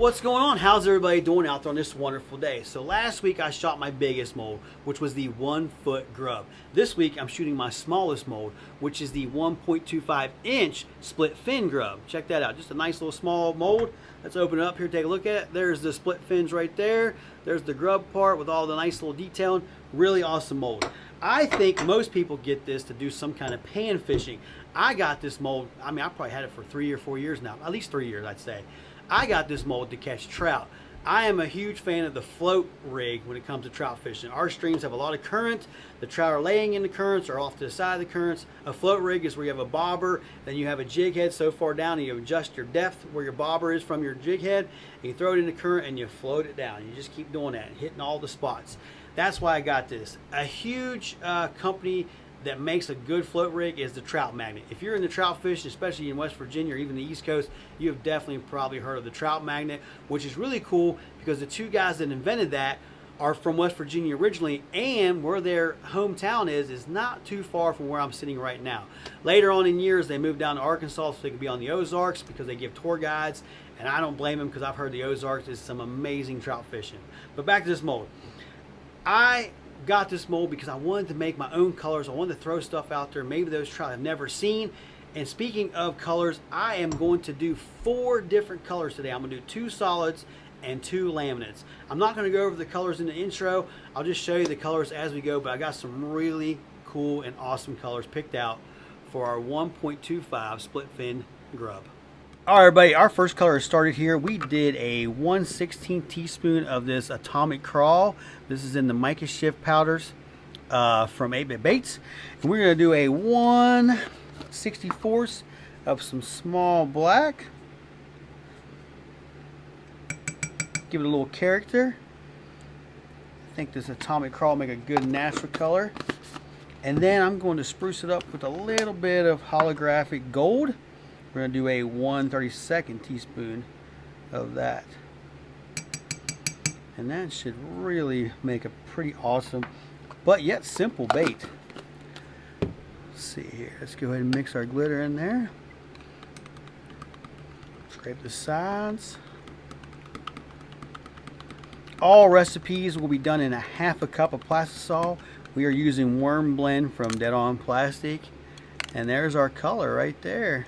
What's going on? How's everybody doing out there on this wonderful day? So last week I shot my biggest mold, which was the 1 foot grub. This week I'm shooting my smallest mold, which is the 1.25 inch split fin grub. Check that out, just a nice little small mold. Let's open it up here, take a look at it. There's the split fins right there. There's the grub part with all the nice little detailing. Really awesome mold. I think most people get this to do some kind of pan fishing. I got this mold, I probably had it for 3 or 4 years now, at least 3 years I'd say. I got this mold to catch trout. I am a huge fan of the float rig when it comes to trout fishing. Our streams have a lot of current. The trout are laying in the currents or off to the side of the currents. A float rig is where you have a bobber, then you have a jig head so far down and you adjust your depth where your bobber is from your jig head, and you throw it in the current and you float it down. You just keep doing that, hitting all the spots. That's why I got this. A huge company that makes a good float rig is the Trout Magnet. If you're in the trout fishing, especially in West Virginia or even the East Coast, you have definitely probably heard of the Trout Magnet, which is really cool because the two guys that invented that are from West Virginia originally, and where their hometown is not too far from where I'm sitting right now. Later on in years, they moved down to Arkansas so they could be on the Ozarks because they give tour guides, and I don't blame them because I've heard the Ozarks is some amazing trout fishing. But back to this mold. I got this mold because I wanted to make my own colors. I wanted to throw stuff out there, maybe those trout I've never seen. And speaking of colors, I am going to do 4 different colors today. I'm going to do 2 solids and 2 laminates. I'm not going to go over the colors in the intro. I'll just show you the colors as we go, but I got some really cool and awesome colors picked out for our 1.25 split fin grub. All right, everybody, our first color is started here. We did a 1/16 teaspoon of this atomic crawl. This is in the Mica shift powders from 8-Bit Baits. And we're going to do a 1/64 of some small black. Give it a little character. I think this atomic crawl will make a good natural color. And then I'm going to spruce it up with a little bit of holographic gold. We're going to do a 1/32 teaspoon of that. And that should really make a pretty awesome, but yet simple bait. Let's see here. Let's go ahead and mix our glitter in there. Scrape the sides. All recipes will be done in a 1/2 cup of plastisol. We are using Worm Blend from Dead On Plastic. And there's our color right there.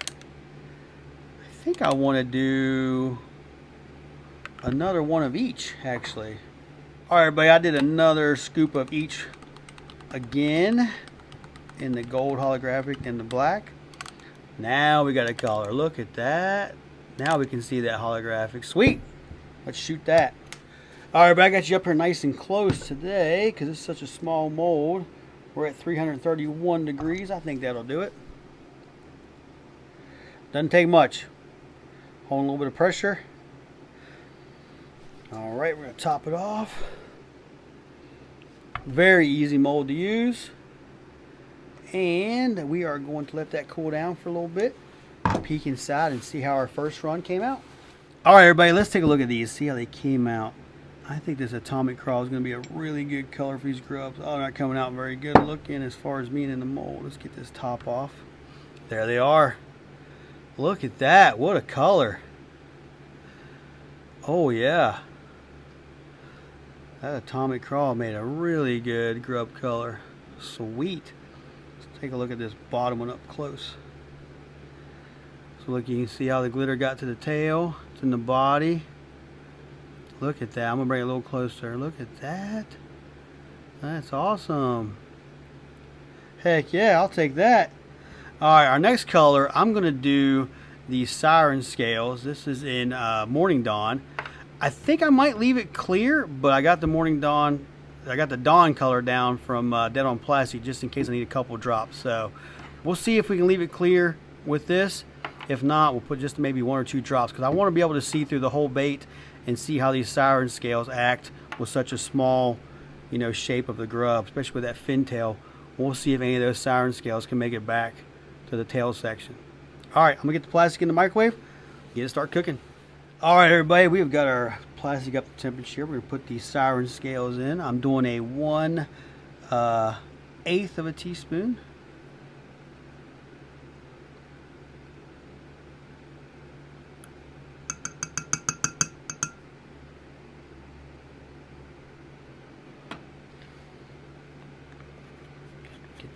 I think I want to do another one of each, actually. All right, everybody, I did another scoop of each again in the gold holographic and the black. Now we got a color. Look at that. Now we can see that holographic. Sweet. Let's shoot that. All right, but I got you up here nice and close today because it's such a small mold. We're at 331 degrees. I think that'll do it. Doesn't take much. Hold a little bit of pressure. All right, we're going to top it off. Very easy mold to use. And we are going to let that cool down for a little bit. Peek inside and see how our first run came out. All right, everybody, let's take a look at these. See how they came out. I think this atomic crawl is going to be a really good color for these grubs. Oh, they're not coming out very good looking as far as being in the mold. Let's get this top off. There they are. Look at that. What a color. Oh, yeah. That atomic crawl made a really good grub color. Sweet. Let's take a look at this bottom one up close. So look, you can see how the glitter got to the tail. It's in the body. Look at that. I'm going to bring it a little closer. Look at that. That's awesome. Heck yeah, I'll take that. Alright, our next color, I'm going to do the Siren scales. This is in Morning Dawn. I think I might leave it clear, but I got the Morning Dawn, I got the Dawn color down from Dead On Plastic just in case I need a couple drops. So we'll see if we can leave it clear with this. If not, we'll put just maybe 1 or 2 drops because I want to be able to see through the whole bait and see how these Siren scales act with such a small, shape of the grub, especially with that fin tail. We'll see if any of those Siren scales can make it back to the tail section. All right, I'm gonna get the plastic in the microwave, get it start cooking. All right, everybody, we've got our plastic up to temperature. We're gonna put these Siren scales in. I'm doing a 1/8 of a teaspoon.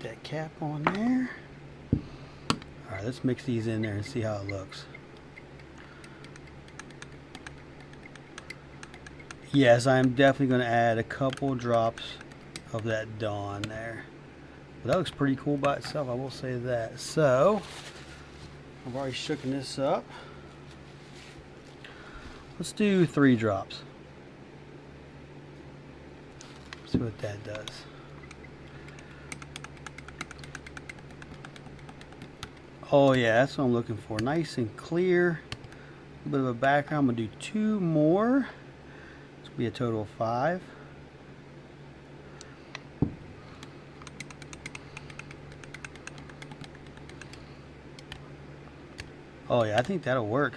that cap on there. All right, let's mix these in there and see how it looks. Yes, I'm definitely going to add a couple drops of that Dawn there. But that looks pretty cool by itself, I will say that. So, I've already shooken this up. Let's do 3 drops. See what that does. Oh yeah, that's what I'm looking for. Nice and clear. A bit of a background. I'm going to do 2 more. This will be a total of 5. Oh yeah, I think that'll work.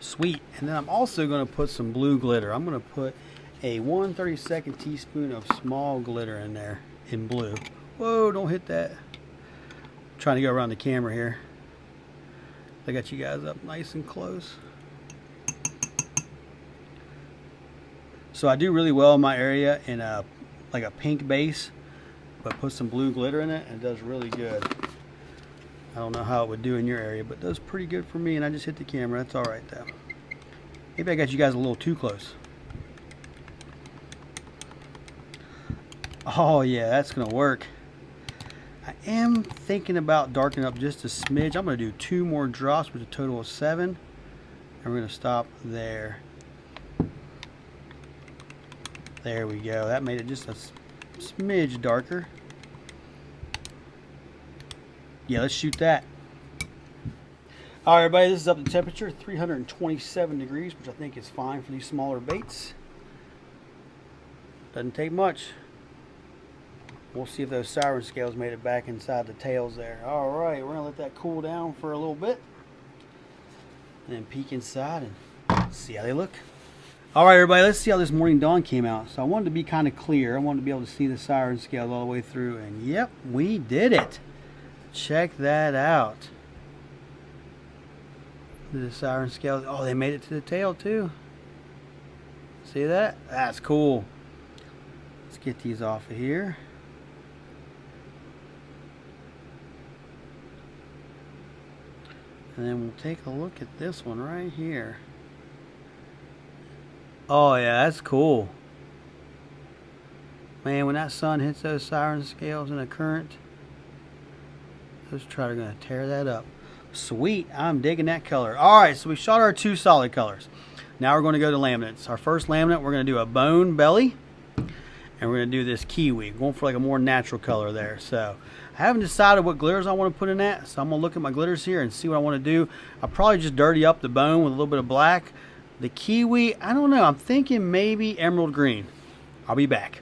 Sweet. And then I'm also going to put some blue glitter. I'm going to put a 1/32 teaspoon of small glitter in there in blue. Whoa, don't hit that. I'm trying to go around the camera here. I got you guys up nice and close. So I do really well in my area in like a pink base, but put some blue glitter in it and it does really good. I don't know how it would do in your area, but it does pretty good for me, and I just hit the camera. That's all right though. Maybe I got you guys a little too close. Oh yeah, that's gonna work. I am thinking about darkening up just a smidge. I'm gonna do 2 more drops with a total of 7, and we're gonna stop there. There we go. That made it just a smidge darker. Yeah, let's shoot that. All right, everybody, this is up to temperature, 327 degrees, which I think is fine for these smaller baits. Doesn't take much. We'll see if those siren scales made it back inside the tails there. All right, we're gonna let that cool down for a little bit, and then peek inside and see how they look. All right, everybody, let's see how this morning dawn came out. So I wanted to be kind of clear. I wanted to be able to see the siren scales all the way through, and yep, we did it. Check that out. The siren scales. Oh, they made it to the tail too. See that? That's cool. Let's get these off of here. And then we'll take a look at this one right here. Oh yeah, that's cool. Man, when that sun hits those siren scales in a current, those trout are going to tear that up. Sweet, I'm digging that color. All right, so we shot our 2 solid colors. Now we're going to go to laminates. Our first laminate, we're going to do a bone belly, and we're going to do this kiwi. Going for like a more natural color there. So I haven't decided what glitters I want to put in that, so I'm going to look at my glitters here and see what I want to do. I'll probably just dirty up the bone with a little bit of black. The kiwi, I don't know. I'm thinking maybe emerald green. I'll be back.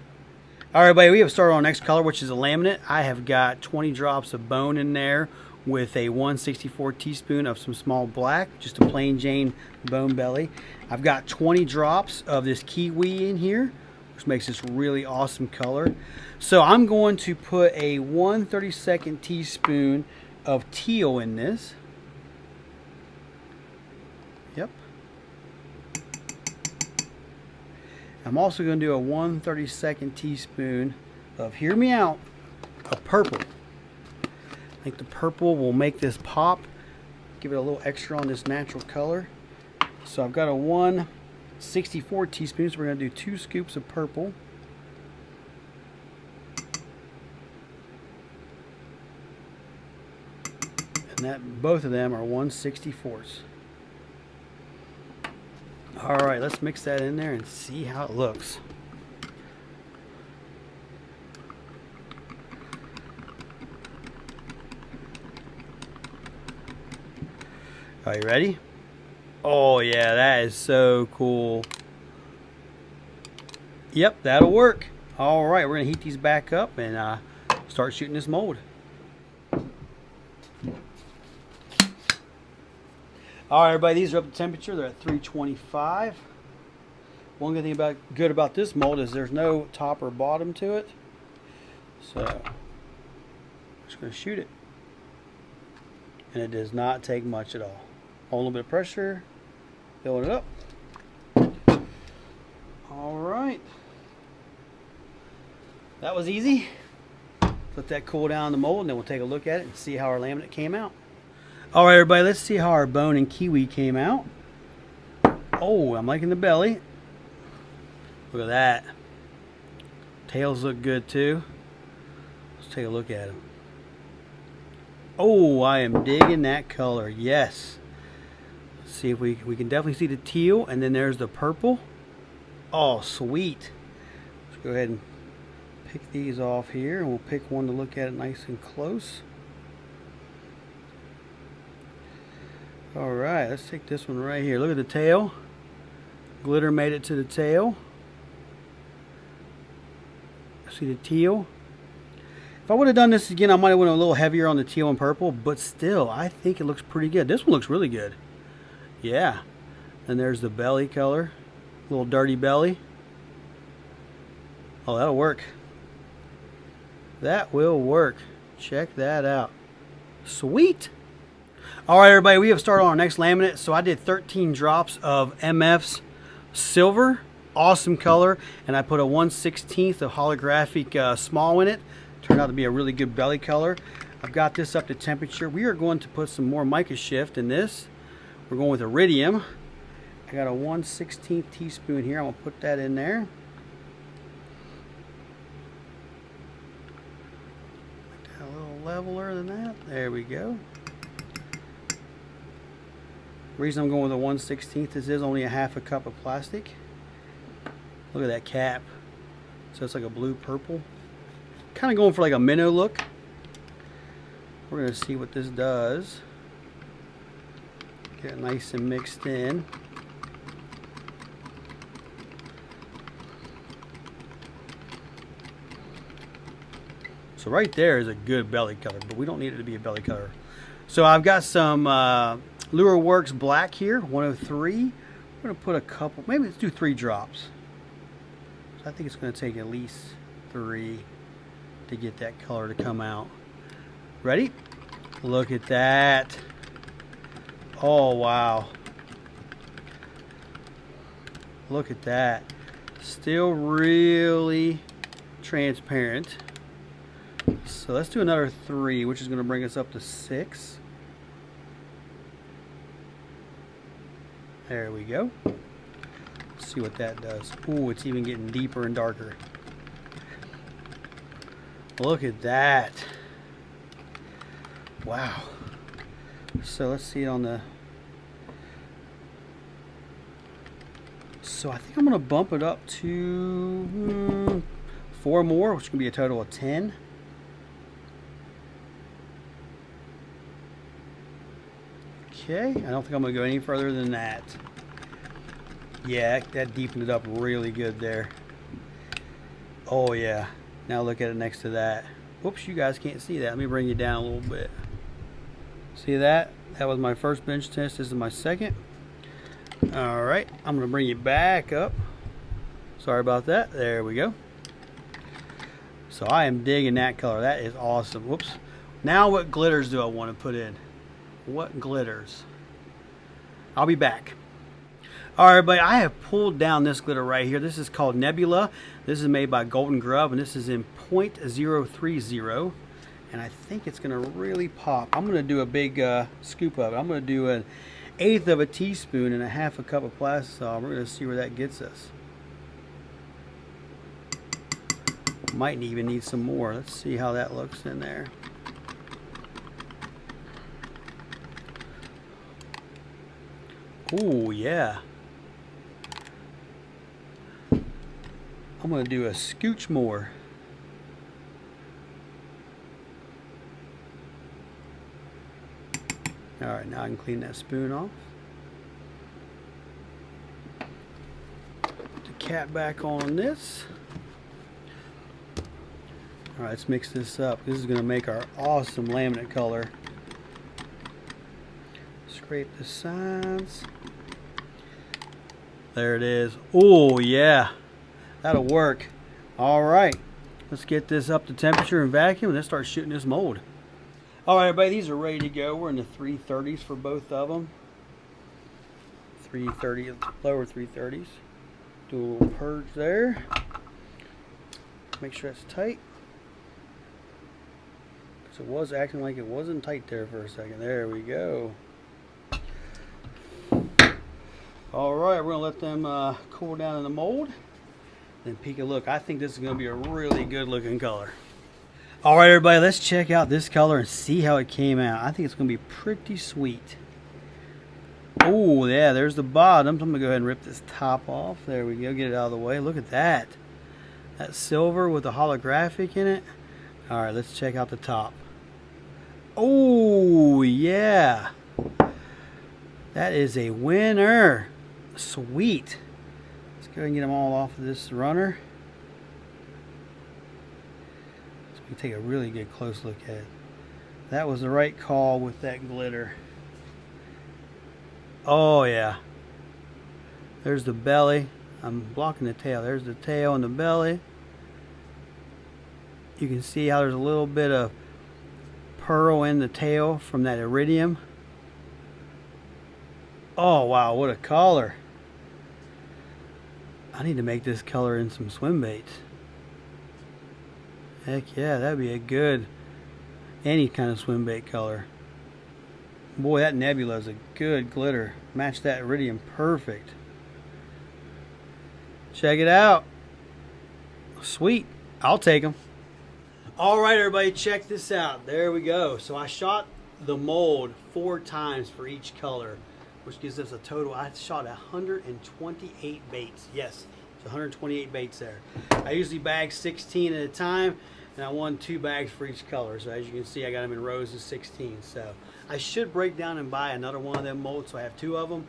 All right, everybody, we have started on our next color, which is a laminate. I have got 20 drops of bone in there with a 1/64 teaspoon of some small black, just a plain Jane bone belly. I've got 20 drops of this kiwi in here, which makes this really awesome color. So I'm going to put a 1/32 teaspoon of teal in this. Yep. I'm also going to do a 1/32 teaspoon of, hear me out, of purple. I think the purple will make this pop, give it a little extra on this natural color. So I've got a 1/64 teaspoon, so we're going to do 2 scoops of purple. And that, both of them are 1/64. All right, let's mix that in there and see how it looks. Are you ready? Oh yeah, that is so cool. Yep, that'll work. All right, we're gonna heat these back up and start shooting this mold. All right, everybody, these are up to temperature. They're at 325. One good thing about this mold is there's no top or bottom to it. So I'm just going to shoot it. And it does not take much at all. A little bit of pressure, filling it up. All right. That was easy. Let that cool down in the mold, and then we'll take a look at it and see how our laminate came out. All right, everybody, let's see how our bone and kiwi came out. Oh, I'm liking the belly. Look at that. Tails look good too. Let's take a look at them. Oh, I am digging that color. Yes. Let's see if we can definitely see the teal, and then there's the purple. Oh, sweet. Let's go ahead and pick these off here, and we'll pick one to look at it nice and close. All right, let's take this one right here. Look at the tail. Glitter made it to the tail. See the teal. If I would have done this again, I might have went a little heavier on the teal and purple, but still, I think it looks pretty good. This one looks really good. Yeah. And there's the belly color. Little dirty belly. Oh, that'll work. That will work. Check that out. Sweet. All right, everybody, we have started on our next laminate. So I did 13 drops of MF's silver. Awesome color, and I put a 1/16 of holographic small in it. Turned out to be a really good belly color. I've got this up to temperature. We are going to put some more mica shift in this. We're going with iridium. I got a 1/16 teaspoon here. I'm gonna put that in there. Make that a little leveler than that. There we go. The reason I'm going with a 1/16, this is only a half a cup of plastic. Look at that cap. So it's like a blue purple. Kind of going for like a minnow look. We're going to see what this does. Get it nice and mixed in. So right there is a good belly color, but we don't need it to be a belly color. So I've got some Lure Works black here, 103. I'm going to put a couple, maybe let's do 3 drops. I think it's going to take at least 3 to get that color to come out. Ready? Look at that. Oh, wow. Look at that. Still really transparent. So let's do another 3, which is going to bring us up to 6. There we go. See what that does. Ooh, it's even getting deeper and darker. Look at that. Wow. So let's see it on the... So I think I'm going to bump it up to 4 more, which is going to be a total of 10. Okay, I don't think I'm going to go any further than that. Yeah, that deepened it up really good there. Oh yeah. Now look at it next to that. Whoops, you guys can't see that. Let me bring you down a little bit. See that? That was my first bench test. This is my second. Alright, I'm going to bring you back up. Sorry about that. There we go. So I am digging that color. That is awesome. Whoops. Now what glitters do I want to put in? What glitters? I'll be back. All right, everybody, I have pulled down this glitter right here. This is called Nebula. This is made by Golden Grub, and this is in 0.030. And I think it's going to really pop. I'm going to do a big scoop of it. I'm going to do 1/8 of a teaspoon and a half a cup of plastisol. We're going to see where that gets us. Might even need some more. Let's see how that looks in there. Ooh, yeah. I'm going to do a scooch more. Alright, now I can clean that spoon off. Put the cap back on this. Alright, let's mix this up. This is going to make our awesome laminate color. Scrape the sides. There it is. Oh yeah, that'll work. All right, let's get this up to temperature and vacuum, and then start shooting this mold. All right, everybody, these are ready to go. We're in the 330s for both of them. 330, lower 330s. Do a little purge there. Make sure it's tight. So it was acting like it wasn't tight there for a second. There we go. Alright, we're going to let them cool down in the mold. Then peek a look. I think this is going to be a really good looking color. Alright everybody, let's check out this color and see how it came out. I think it's going to be pretty sweet. Oh yeah, there's the bottom. So I'm going to go ahead and rip this top off. There we go, get it out of the way. Look at that. That silver with the holographic in it. Alright, let's check out the top. Oh yeah. That is a winner. Sweet. Let's go ahead and get them all off of this runner. So we can take a really good close look at it. That was the right call with that glitter. Oh yeah. There's the belly. I'm blocking the tail. There's the tail and the belly. You can see how there's a little bit of pearl in the tail from that iridium. Oh wow, what a color. I need to make this color in some swim baits. Heck yeah, that'd be a good, any kind of swim bait color. Boy, that nebula is a good glitter. Match that iridium perfect. Check it out. Sweet. I'll take them. Alright everybody, check this out. There we go. So I shot the mold 4 times for each color, which gives us a total. I shot 128 baits. Yes, it's 128 baits there. I usually bag 16 at a time, and I won 2 bags for each color. So as you can see, I got them in rows of 16. So I should break down and buy another one of them molds, so I have 2 of them.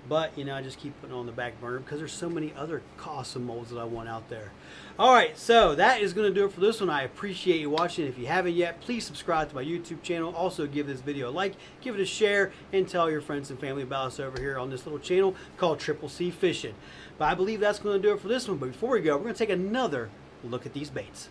But, you know, I just keep putting on the back burner because there's so many other awesome molds that I want out there. Alright, so that is going to do it for this one. I appreciate you watching. If you haven't yet, please subscribe to my YouTube channel. Also, give this video a like, give it a share, and tell your friends and family about us over here on this little channel called Triple C Fishing. But I believe that's going to do it for this one. But before we go, we're going to take another look at these baits.